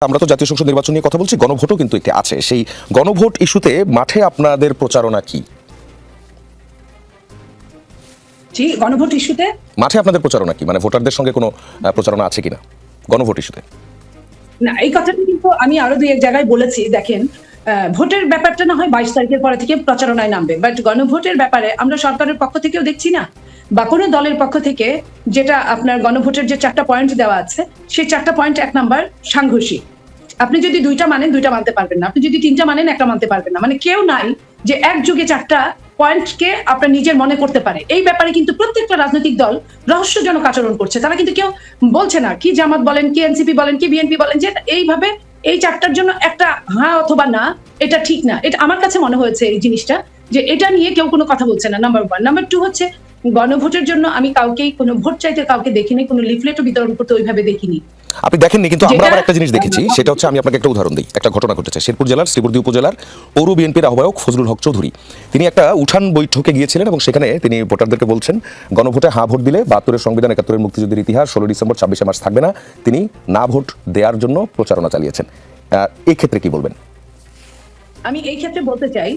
আমরা তো জাতীয় সংসদ নির্বাচন নিয়ে কথা বলছি, গণভোটও কিন্তু একটি আছে। সেই গণভোট ইস্যুতে মাঠে আপনাদের প্রচারণা কি? জি, গণভোট ইস্যুতে মাঠে আপনাদের প্রচারণা কি, মানে ভোটারদের সঙ্গে কোনো প্রচারণা আছে কিনা গণভোট ইস্যুতে? না, এই কথাটা কিন্তু আমি আরো দুই এক জায়গায় বলেছি। দেখেন, ভোটের ব্যাপারটা না হয় 22 তারিখের পরে থেকে প্রচারণায় নামবে, বাট গণভোটের ব্যাপারে আমরা সরকারের পক্ষ থেকেও দেখছি না, বা কোনো দলের পক্ষ থেকে যেটা আপনার গণভোটের যে 4টা পয়েন্ট দেওয়া আছে, সেই 4টা পয়েন্ট 1 নাম্বার সাংঘর্ষিক। আপনি যদি 2টা মানেন 2টা মানতে পারবেন না, আপনি যদি 3টা মানেন 1টা মানতে পারবেন না। মানে কেউ নাই যে একযোগে 4টা পয়েন্টকে আপনার নিজের মনে করতে পারে। এই ব্যাপারে কিন্তু প্রত্যেকটা রাজনৈতিক দল রহস্যজনক আচরণ করছে। তারা কিন্তু কেউ বলছে না, কি জামাত বলেন, কি এনসিপি বলেন, কি বিএনপি বলেন, যে এইভাবে এই 4টার জন্য একটা হ্যাঁ অথবা না, এটা ঠিক না। এটা আমার কাছে মনে হয়েছে এই জিনিসটা, যে এটা নিয়ে কেউ কোনো কথা বলছে না, নাম্বার 1। নাম্বার 2 হচ্ছে, গণভোটের জন্য আমি কাউকেই কোনো ভোট চাইতে কাউকে দেখিনি, কোনো লিফলেটও বিতরণ করতে ওইভাবে দেখিনি। আপনি দেখেননি, কিন্তু আমরা আবার একটা জিনিস দেখেছি, সেটা হচ্ছে, আমি আপনাকে একটা উদাহরণ দিই। একটা ঘটনা ঘটেছে শেরপুর জেলার শ্রীবর্দী উপজেলার পৌর বিএনপির আহ্বায়ক ফজলুল হক চৌধুরী। তিনি একটা উঠান বৈঠকে গিয়েছিলেন এবং সেখানে তিনি ভোটারদেরকে বলছেন, গণভোটে হ্যাঁ ভোট দিলে 72-এর সংবিধান, 71-এর মুক্তিযুদ্ধের ইতিহাস, 16 ডিসেম্বর 26 মার্চ থাকবে না। তিনি না ভোট দেওয়ার জন্য প্রচারণা চালিয়েছেন। এই ক্ষেত্রে কি বলবেন? আমি এই ক্ষেত্রে বলতে চাই,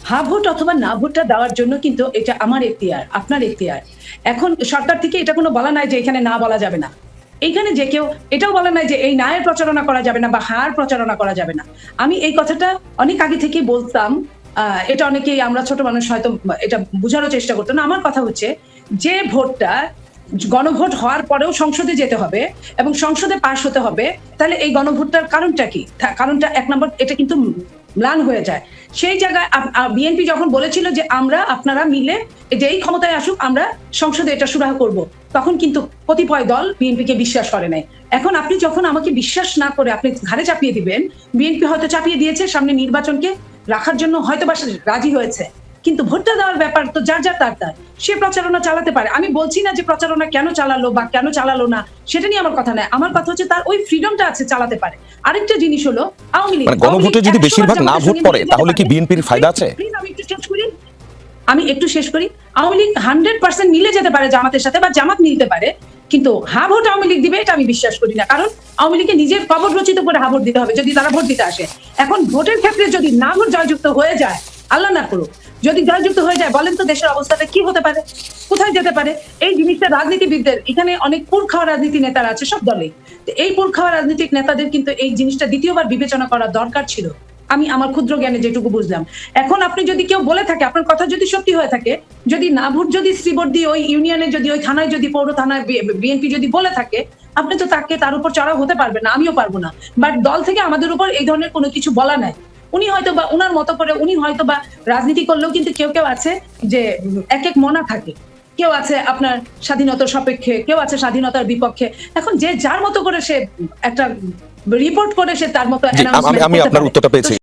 হ্যাঁ ভোট অথবা না ভোটটা দেওয়ার জন্য কিন্তু এটা আমার এখতিয়ার, আপনার এখতিয়ার। এখন সরকার থেকে এটা কোনো বলা নাই যে এখানে না বলা যাবে না। এইখানে যে কেউ এটাও বলা নাই যে এই নায়ের প্রচারণা করা যাবে না বা হার প্রচারণা করা যাবে না। আমি এই কথাটা অনেক আগে থেকে বলতাম। এটা অনেকেই, আমরা ছোট মানুষ হয়তো এটা বোঝারও চেষ্টা করতো না। আমার কথা হচ্ছে, যে ভোটটা গণভোট হওয়ার পরেও সংসদে যেতে হবে এবং সংসদে পাশ হতে হবে, তাহলে এই গণভোটটার কারণটা কি? কারণটা 1 নম্বর, এটা কিন্তু ম্লান হয়ে যায়। সেই জায়গায় বিএনপি যখন বলেছিল যে আমরা আপনারা মিলে যেই ক্ষমতায় আসুক আমরা সংসদে এটা সুরাহা করব, তখন কিন্তু কতিপয় দল বিএনপিকে বিশ্বাস করে নাই। এখন আপনি যখন আমাকে বিশ্বাস না করে আপনি ঘাড়ে চাপিয়ে দিবেন, বিএনপি হয়তো চাপিয়ে দিয়েছে, সামনে নির্বাচনকে রাখার জন্য হয়তো বা রাজি হয়েছে, কিন্তু ভোটটা দেওয়ার ব্যাপার তো যার যার তার, সে প্রচারণা চালাতে পারে। আমি বলছি না যে প্রচারণা কেন চালালো বা কেন চালালো না, সেটা নিয়ে আমার কথা নয়। আমার কথা হচ্ছে তার ওই ফ্রিডমটা আছে, চালাতে পারে। আরেকটা জিনিস হলো, আওয়ামী লীগ, মানে গণভোটে যদি বেশিরভাগ না ভোট পড়ে, তাহলে কি বিএনপির ফায়দা আছে? আমি একটু শেষ করি। আওয়ামী লীগ 100% মিলে যেতে পারে জামাতের সাথে, বা জামাত মিলতে পারে, কিন্তু হা ভোট আওয়ামী লীগ দিবে এটা আমি বিশ্বাস করি না। কারণ আওয়ামী লীগকে নিজের কবর রচিত করে হা ভোট দিতে হবে যদি তারা ভোট দিতে আসে। এখন ভোটের ক্ষেত্রে যদি না ভোট জয়যুক্ত হয়ে যায়, আল্লাহ না করুক, যদি জয়যুক্ত হয়ে যায়, বলেন তো দেশের অবস্থাটা কি হতে পারে, কোথায় যেতে পারে? এই জিনিসটা রাজনীতিবিদদের, এখানে অনেক পুর খাওয়া রাজনীতি নেতারা আছে সব দলে, এই পুর খাওয়া রাজনৈতিক নেতাদের কিন্তু এই জিনিসটা দ্বিতীয়বার বিবেচনা করা দরকার ছিল। আমি আমার ক্ষুদ্র জ্ঞানে যেটুকু বুঝলাম। এখন আপনি যদি কেউ বলে থাকে, আপনার কথা যদি সত্যি হয়ে থাকে, যদি না ভোট যদি শ্রীবর্দী ওই ইউনিয়নে, যদি ওই থানায়, যদি পৌর থানায় বিএনপি যদি বলে থাকে, আপনি তো তার উপর চড়াও হতে পারবেন না, আমিও পারবো না। বাট দল থেকে আমাদের উপর এই ধরনের কোনো কিছু বলা নাই। উনি হয়তো বা উনার মতো করে উনি হয়তো বা রাজনীতি করলেও কিন্তু কেউ কেউ আছে যে এক এক মনা থাকে, কেউ আছে আপনার স্বাধীনতার সপক্ষে, কেউ আছে স্বাধীনতার বিপক্ষে। এখন যে যার মতো করে সে একটা রিপোর্ট করে সে তার মতো আমি আপনার উত্তরটা পেয়েছি।